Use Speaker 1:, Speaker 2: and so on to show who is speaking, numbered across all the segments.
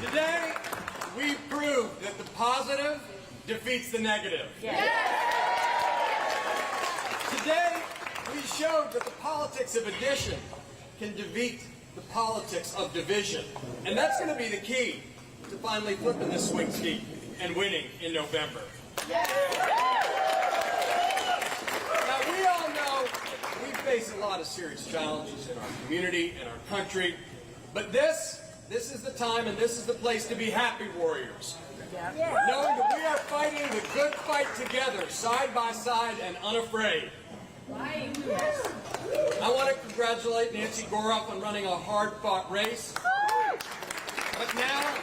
Speaker 1: Today, we proved that the positive defeats the negative.
Speaker 2: Yes.
Speaker 1: Today, we showed that the politics of addition can defeat the politics of division. And that's going to be the key to finally flipping the swing seat and winning in November.
Speaker 2: Yes.
Speaker 1: Now, we all know we face a lot of serious challenges in our community, in our country, but this is the time and this is the place to be happy warriors.
Speaker 2: Yes.
Speaker 1: Knowing that we are fighting the good fight together, side by side and unafraid.
Speaker 2: Right.
Speaker 1: I want to congratulate Nancy Goroff on running a hard-fought race. But now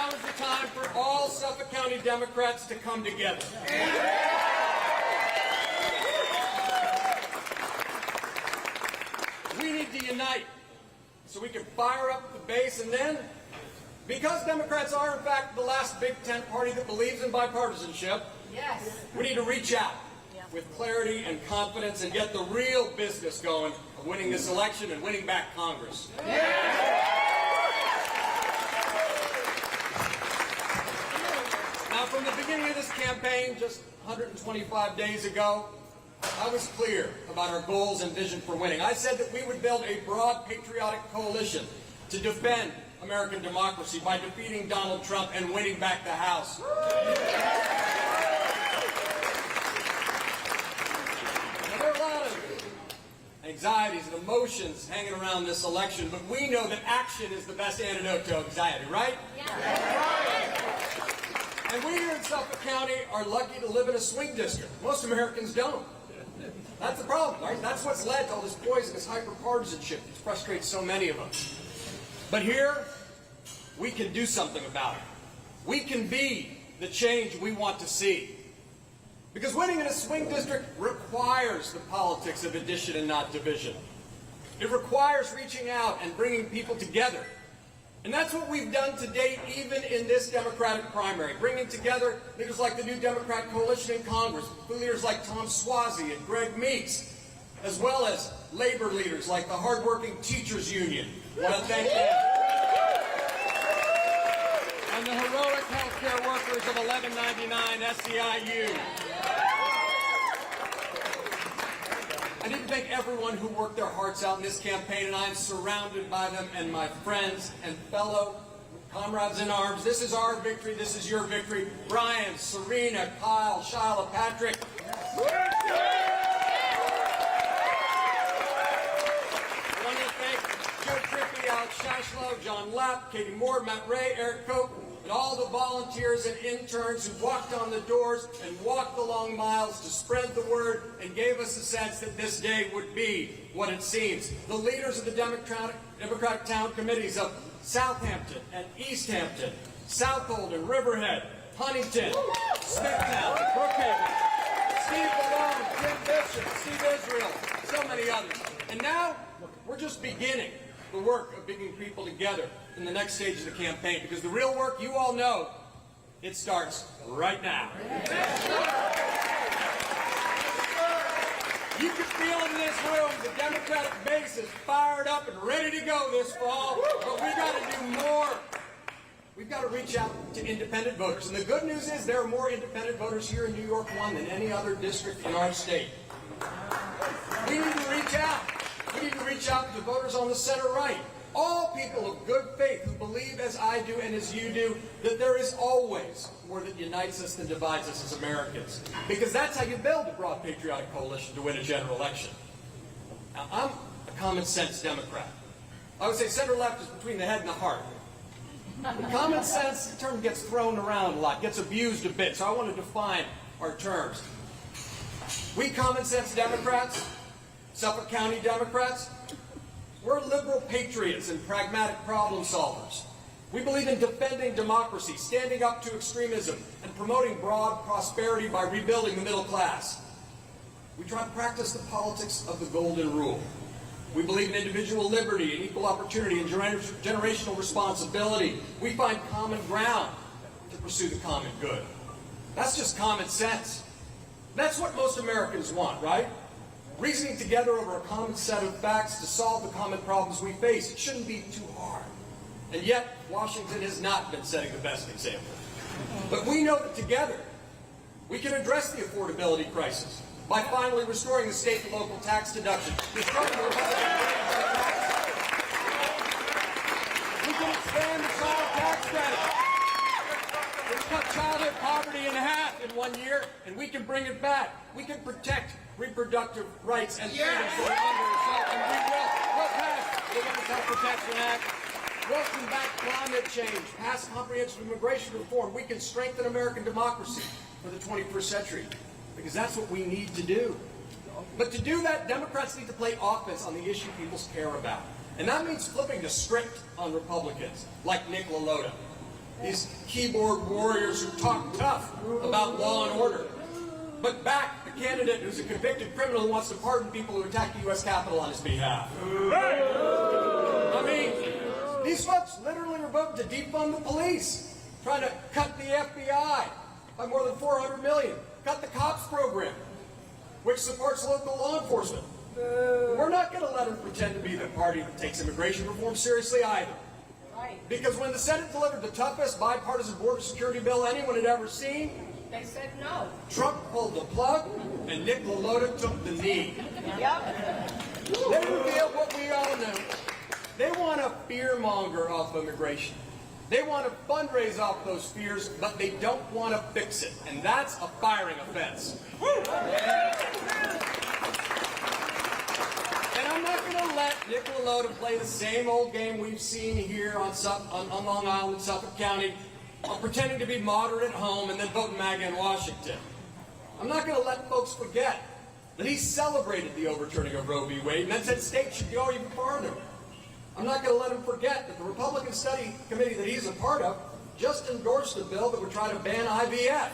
Speaker 1: is the time for all Suffolk County Democrats to come together. We need to unite so we can fire up the base, and then, because Democrats are in fact the last big tent party that believes in bipartisanship,
Speaker 2: Yes.
Speaker 1: we need to reach out with clarity and confidence and get the real business going of winning this election and winning back Congress. Now, from the beginning of this campaign, just 125 days ago, I was clear about our goals and vision for winning. I said that we would build a broad patriotic coalition to defend American democracy by defeating Donald Trump and winning back the House. Now, there are a lot of anxieties and emotions hanging around this election, but we know that action is the best antidote to anxiety, right? And we here in Suffolk County are lucky to live in a swing district. Most Americans don't. That's the problem, right? That's what's led to all this poisonous hyper-partisanship that frustrates so many of us. But here, we can do something about it. We can be the change we want to see. Because winning in a swing district requires the politics of addition and not division. It requires reaching out and bringing people together. And that's what we've done to date, even in this Democratic primary, bringing together leaders like the New Democrat Coalition in Congress, leaders like Tom Suozzi and Greg Meeks, as well as labor leaders like the Hardworking Teachers Union. I want to thank them. And the heroic healthcare workers of 1199 SEIU. I need to thank everyone who worked their hearts out in this campaign, and I'm surrounded by them and my friends and fellow comrades in arms. This is our victory. This is your victory. Brian, Serena, Kyle, Shyla, Patrick. I want to thank Joe Trippi, Alex Shashlow, John Lapp, Katie Moore, Matt Ray, Eric Koch, and all the volunteers and interns who walked on the doors and walked the long miles to spread the word and gave us a sense that this day would be what it seems. The leaders of the Democratic town committees of Southampton and East Hampton, Southold and Riverhead, Huntington, Smithtown, Brookhaven, Steve Malone, Jim Bishop, Steve Israel, so many others. And now we're just beginning the work of bringing people together in the next stage of the campaign, because the real work, you all know, it starts right now. You can feel it in this room. The Democratic base is fired up and ready to go this fall, but we've got to do more. We've got to reach out to independent voters. And the good news is there are more independent voters here in New York 1 than any other district in our state. We need to reach out. We need to reach out to voters on the center right. All people of good faith who believe, as I do and as you do, that there is always more that unites us than divides us as Americans. Because that's how you build a broad patriotic coalition to win a general election. Now, I'm a common sense Democrat. I would say center-left is between the head and the heart. But common sense, the term gets thrown around a lot, gets abused a bit, so I want to define our terms. We common sense Democrats, Suffolk County Democrats, we're liberal patriots and pragmatic problem solvers. We believe in defending democracy, standing up to extremism, and promoting broad prosperity by rebuilding the middle class. We try to practice the politics of the golden rule. We believe in individual liberty and equal opportunity and generational responsibility. We find common ground to pursue the common good. That's just common sense. That's what most Americans want, right? Reasoning together over a common set of facts to solve the common problems we face. It shouldn't be too hard. And yet, Washington has not been setting the best example. But we know that together, we can address the affordability crisis by finally restoring the state and local tax deduction. We can expand the child tax credit. We can cut childhood poverty in half in 1 year, and we can bring it back. We can protect reproductive rights and freedoms for the underserved, and we will. We'll pass the Women's Health Protection Act. We'll combat climate change, pass comprehensive immigration reform. We can strengthen American democracy for the 21st century, because that's what we need to do. But to do that, Democrats need to play offense on the issue people care about. And that means flipping the script on Republicans, like Nick LaLota. These keyboard warriors who talk tough about law and order, but back a candidate who's a convicted criminal who wants to pardon people who attack the U.S. Capitol on his behalf. I mean, these folks literally were voting to defund the police, trying to cut the FBI by more than $400 million, cut the COPS program, which supports local law enforcement. We're not going to let them pretend to be the party that takes immigration reform seriously either. Because when the Senate delivered the toughest bipartisan border security bill anyone had ever seen,
Speaker 2: they said no.
Speaker 1: Trump pulled the plug, and Nick LaLota took the knee. They revealed what we all knew. They want to fear-monger off immigration. They want to fundraise off those fears, but they don't want to fix it. And that's a firing offense. And I'm not going to let Nick LaLota play the same old game we've seen here on Long Island and Suffolk County, pretending to be moderate at home and then voting MAGA in Washington. I'm not going to let folks forget that he celebrated the overturning of Roe v. Wade and then said states should go even farther. I'm not going to let him forget that the Republican study committee that he's a part of just endorsed a bill that would try to ban IVF.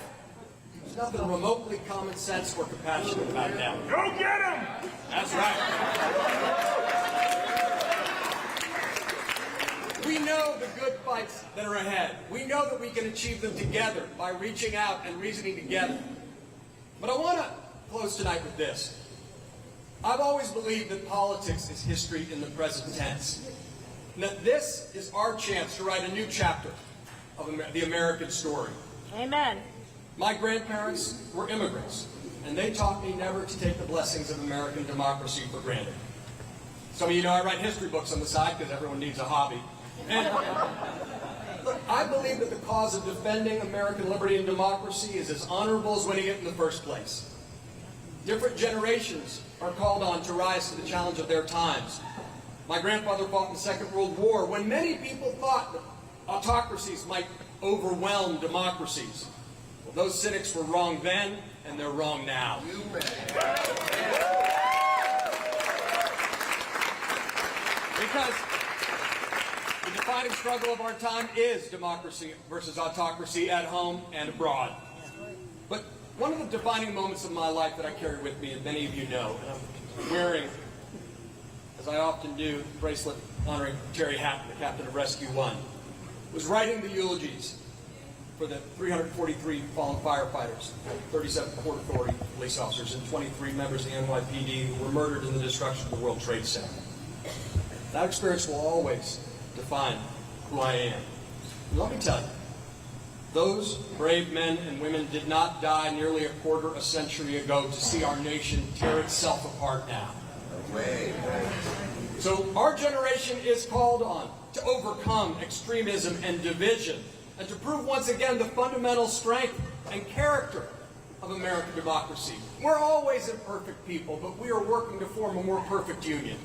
Speaker 1: There's nothing remotely common sense or compassionate about that.
Speaker 3: Go get him!
Speaker 1: That's right. We know the good fights that are ahead. We know that we can achieve them together by reaching out and reasoning together. But I want to close tonight with this. I've always believed that politics is history in the present tense, and that this is our chance to write a new chapter of the American story.
Speaker 2: Amen.
Speaker 1: My grandparents were immigrants, and they taught me never to take the blessings of American democracy for granted. Some of you know I write history books on the side because everyone needs a hobby. And look, I believe that the cause of defending American liberty and democracy is as honorable as winning it in the first place. Different generations are called on to rise to the challenge of their times. My grandfather fought in the Second World War when many people thought that autocracies might overwhelm democracies. Well, those cynics were wrong then, and they're wrong now. Because the defining struggle of our time is democracy versus autocracy at home and abroad. But one of the defining moments of my life that I carry with me, and many of you know, and I'm wearing, as I often do, the bracelet honoring Terry Hatton, the captain of Rescue 1, was writing the eulogies for the 343 fallen firefighters, 37 Port Authority police officers, and 23 members of the NYPD who were murdered in the destruction of the World Trade Center. That experience will always define who I am. And let me tell you, those brave men and women did not die nearly a quarter a century ago to see our nation tear itself apart now. So our generation is called on to overcome extremism and division and to prove once again the fundamental strength and character of American democracy. We're always imperfect people, but we are working to form a more perfect union.